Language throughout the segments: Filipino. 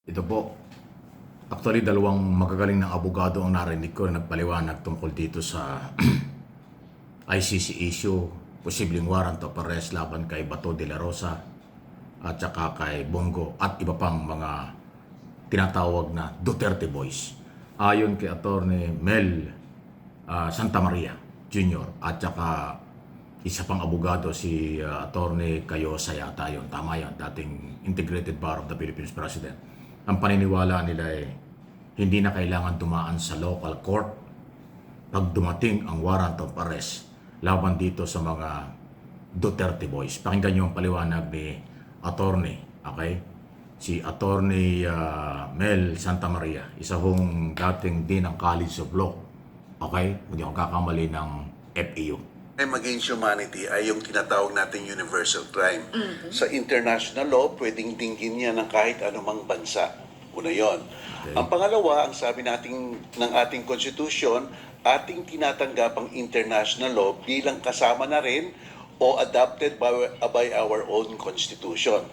Ito po, actually dalawang magagaling na abogado ang narinig ko na nagpaliwanag tungkol dito sa ICC issue, posibleng warrant of arrest laban kay Bato de la Rosa at saka kay Bongo at iba pang mga tinatawag na Duterte Boys. Ayon kay Attorney Mel Santamaria Jr. at saka isa pang abogado si Attorney Cayosa yata yun, tama yan, dating Integrated Bar of the Philippines President. Ang paniniwala nila ay hindi na kailangan dumaan sa local court pag dumating ang warrant of arrest laban dito sa mga Duterte Boys. Pakinggan niyo ang paliwanag ni Attorney, okay? Si Attorney Mel Santamaria, isa hong dating din ng College of Law, okay? Hindi ako kakamali ng FEU. Crime against humanity ay yung tinatawag natin universal crime. Sa international law, pwedeng tingin niya ng kahit anumang bansa. Una yon. Okay. Ang pangalawa, ang sabi natin ng ating konstitusyon, ating tinatanggap ang international law bilang kasama na rin o adopted by our own constitution.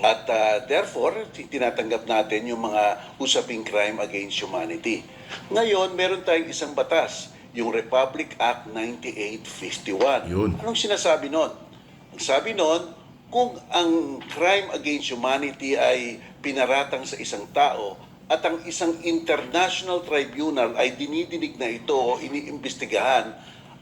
At therefore, tinatanggap natin yung mga usaping crime against humanity. Ngayon, meron tayong isang batas, yung Republic Act 9851. Yun. Anong sinasabi nun? Ang sabi nun, kung ang crime against humanity ay pinaratang sa isang tao at ang isang international tribunal ay dinidinig na ito o iniimbestigahan,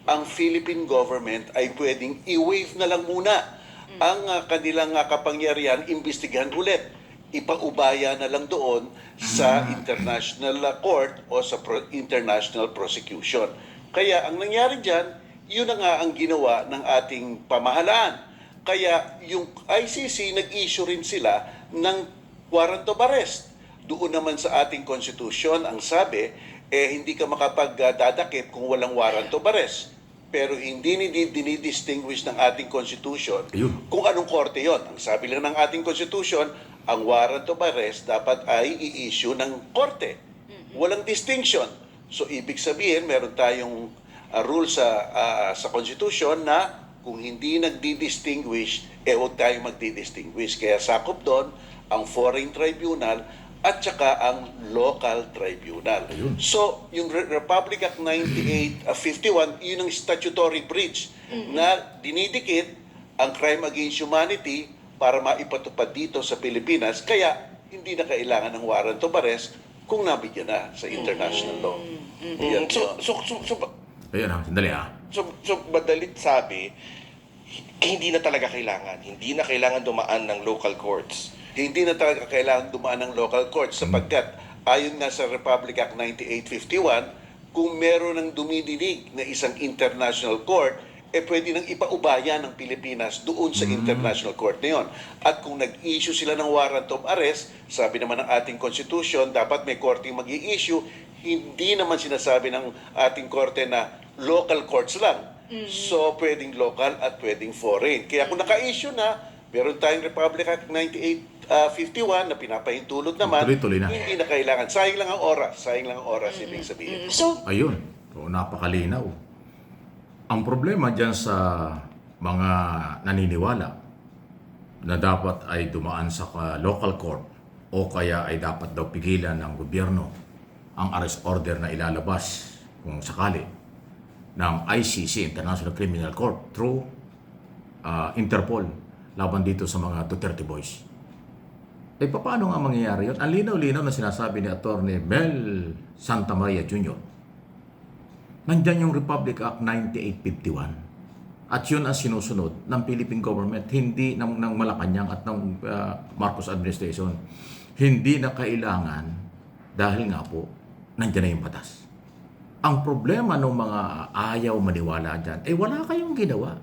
ang Philippine government ay pwedeng i-waive na lang muna ang kanilang kapangyarihan, imbestigahan ulit. Ipaubaya na lang doon sa international court o sa international prosecution. Kaya ang nangyari dyan, yun na nga ang ginawa ng ating pamahalaan. Kaya yung ICC nag-issue rin sila ng warrant of arrest. Doon naman sa ating konstitusyon, ang sabi, hindi ka makapagdadakip kung walang warrant of arrest. Pero hindi dinidistinguish ng ating konstitusyon kung anong korte yon. Ang sabi lang ng ating konstitusyon, ang warrant of arrest dapat ay i-issue ng korte. Walang distinction. So ibig sabihin, meron tayong rule sa Constitution na kung hindi nagdi-distinguish, huwag tayong magdi-distinguish. Kaya sakop doon ang foreign tribunal at saka ang local tribunal. So yung Republic Act 9851, yun ang statutory bridge na dinidikit ang crime against humanity para maipatupad dito sa Pilipinas, kaya hindi na kailangan ng warrant of arrest kung nabigyan na sa international law. Yan yun. Ayan sandali So, madalit sabi, hindi na talaga kailangan. Hindi na kailangan dumaan ng local courts. Hindi na talaga kailangan dumaan ng local court sapagkat ayon nga sa Republic Act 9851, kung meron ng dumidinig na isang international court, pwede nang ipaubaya ng Pilipinas doon sa international court na yun. At kung nag-issue sila ng warrant of arrest, sabi naman ng ating constitution, dapat may korte mag-i-issue. Hindi naman sinasabi ng ating korte na local courts lang. So, pwedeng local at pwedeng foreign. Kaya kung naka-issue na, meron tayong Republic Act 9851 na pinapahintulot naman, Tuloy-tuloy na. hindi na kailangan. Sayang lang ang oras, ibig sabihin. So, Ayun, so, napakalinaw. Ang problema dyan sa mga naniniwala na dapat ay dumaan sa local court o kaya ay dapat daw pigilan ng gobyerno ang arrest order na ilalabas kung sakali ng ICC, International Criminal Court, through Interpol laban dito sa mga Duterte Boys. Paano nga mangyayari yun? Ang linaw-linaw na sinasabi ni Attorney Mel Santamaria Jr. Nandyan yung Republic Act 9851. At yun ang sinusunod ng Philippine government, hindi ng Malacanang at ng Marcos administration. Hindi na kailangan dahil nga po, nandyan na yung batas. Ang problema ng mga ayaw maniwala dyan, wala kayong ginawa.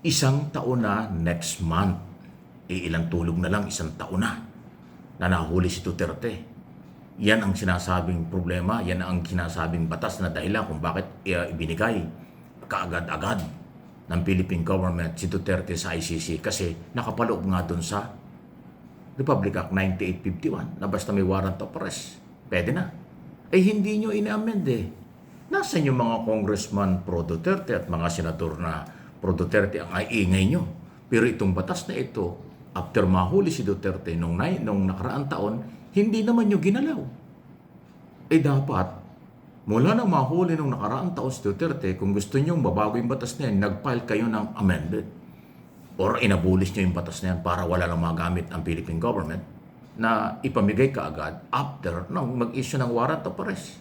Isang taon na next month. Ilang tulog na lang, isang taon na nahuli si Duterte. Yan ang sinasabing problema, yan ang sinasabing batas na dahilan kung bakit ibinigay kaagad-agad ng Philippine government si Duterte sa ICC kasi nakapaloob nga dun sa Republic Act 9851 na basta may warrant of arrest, pwede na. Hindi nyo ina-amend Nasaan yung mga congressman pro-Duterte at mga senador na pro-Duterte ang ingay nyo? Pero itong batas na ito, after mahuli si Duterte nung nakaraang taon, Hindi naman nyo ginalaw. Dapat, mula nang mahuli nung nakaraang taon si Duterte, kung gusto nyo mabago yung batas na yan, nag-file kayo ng amendment. Or inabulis nyo yung batas na yan para wala nang magamit ang Philippine government na ipamigay kaagad after nang mag-issue ng warrant of arrest.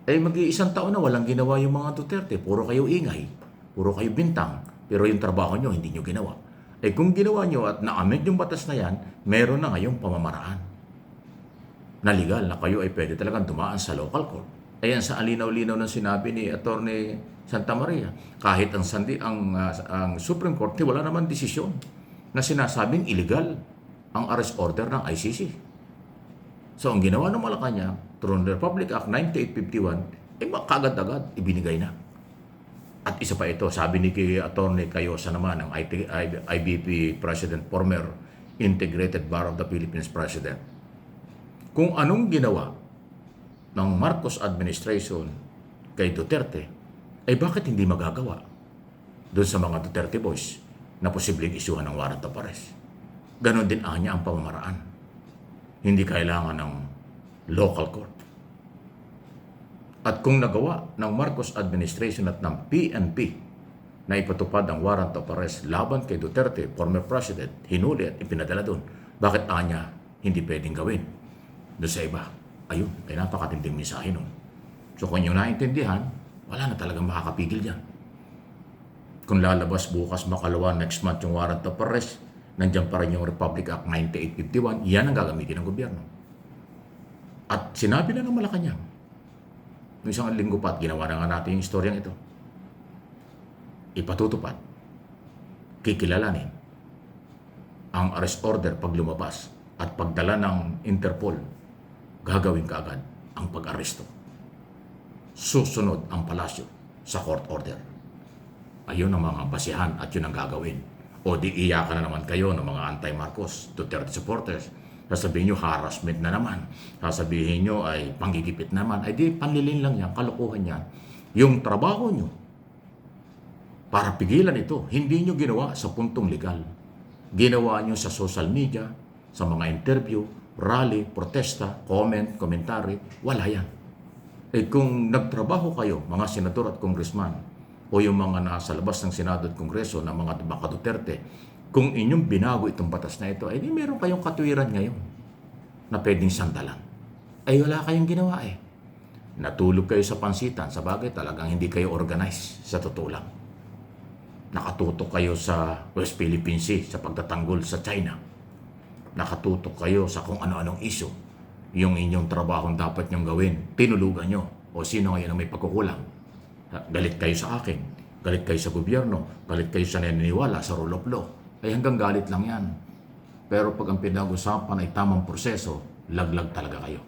Mag-iisang taon na walang ginawa yung mga Duterte. Puro kayo ingay, puro kayo bintang, pero yung trabaho nyo hindi nyo ginawa. Kung ginawa nyo at na-amend yung batas na yan, meron na ngayong pamamaraan na legal na kayo ay pwede talagang dumaan sa local court. Ayan sa alinaw-linaw ng sinabi ni Attorney Santa Maria. Kahit ang Supreme Court, wala naman desisyon na sinasabing illegal ang arrest order ng ICC. So ang ginawa ng Malacanang, through the Republic Act 9851, kagad-agad ibinigay na. At isa pa ito, sabi ni Attorney Cayosa naman, ang IBP President, former Integrated Bar of the Philippines President, kung anong ginawa ng Marcos administration kay Duterte, bakit hindi magagawa doon sa mga Duterte boys na posibleng isyuhan ng warrant of arrest? Ganon din anya ang pamamaraan. Hindi kailangan ng local court. At kung nagawa ng Marcos administration at ng PNP na ipatupad ang warrant of arrest laban kay Duterte, former president, hinuli at ipinadala doon, bakit anya hindi pwedeng gawin doon sa iba? Ayun, ay napakatinding mensahe nun. So kung yung naintindihan, wala na talagang makakapigil yan. Kung lalabas bukas makalawa next month yung warrant of arrest, nandiyan pa rin yung Republic Act 9851, yan ang gagamitin ng gobyerno. At sinabi na ng Malacanang, noong isang linggo pa at ginawa na nga natin yung istoryang ito, ipatutupad, kikilalanin ang arrest order pag lumabas at pagdala ng Interpol, gagawin kaagad ang pag-aresto. Susunod ang palasyo sa court order. Ayun ang mga basihan at yun ang gagawin. O di iyakan na naman kayo ng mga anti-Marcos, Duterte supporters. Sasabihin nyo harassment na naman. Sasabihin nyo ay panggigipit naman. Ay di panlilin lang yan, kalokohan yan. Yung trabaho nyo para pigilan ito, hindi nyo ginawa sa puntong legal. Ginawa nyo sa social media, sa mga interview, rally, protesta, komentary, wala yan. Kung nagtrabaho kayo, mga senador at congressman, o yung mga nasa labas ng Senado at Kongreso na mga Duterte, kung inyong binago itong batas na ito, di meron kayong katwiran ngayon na pwedeng sandalan. Wala kayong ginawa Natulog kayo sa pansitan, sa bagay talagang hindi kayo organized sa totoo lang. Nakatutok kayo sa West Philippine Sea, sa pagtatanggol sa China. Nakatutok kayo sa kung ano-anong issue. Yung inyong trabaho dapat nyong gawin, tinulugan nyo. O sino ngayon ang may pagkukulang? Galit kayo sa akin, galit kayo sa gobyerno, galit kayo sa naniniwala sa rule of law. Hanggang galit lang yan. Pero pag ang pinag-usapan ay tamang proseso, laglag talaga kayo.